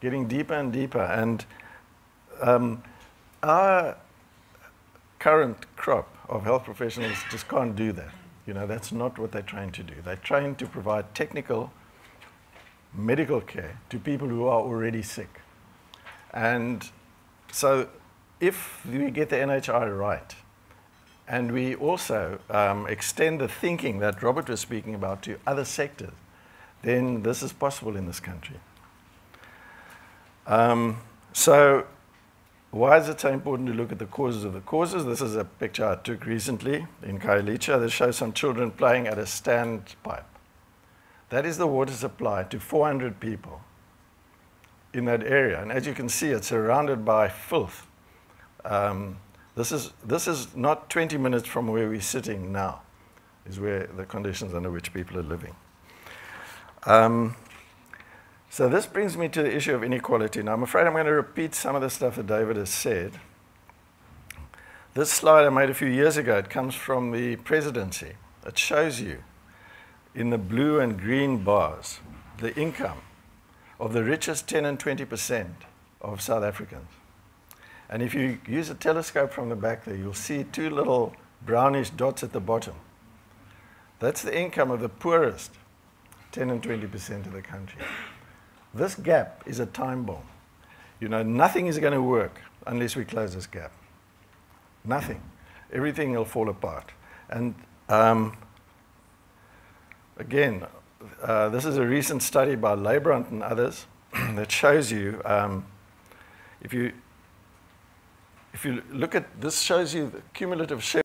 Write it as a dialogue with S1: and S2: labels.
S1: getting deeper and deeper. And our current crop of health professionals just can't do that. You know, that's not what they're trained to do. They're trained to provide technical medical care to people who are already sick. And so if we get the NHI right, and we also extend the thinking that Robert was speaking about to other sectors, then this is possible in this country. So why is it so important to look at the causes of the causes? This is a picture I took recently in Khayelitsha. This shows some children playing at a standpipe. That is the water supply to 400 people in that area. And as you can see, it's surrounded by filth. This is not 20 minutes from where we're sitting now, is where the conditions under which people are living. So this brings me to the issue of inequality. Now, I'm afraid I'm going to repeat some of the stuff that David has said. This slide I made a few years ago. It comes from the presidency. It shows you in the blue and green bars the income of the richest 10 and 20% of South Africans. And if you use a telescope from the back there, you'll see two little brownish dots at the bottom. That's the income of the poorest 10 and 20% of the country. This gap is a time bomb. You know, nothing is going to work unless we close this gap. Nothing. Everything will fall apart. And again, this is a recent study by Leibrand and others that shows you, if you look at, this shows you the cumulative share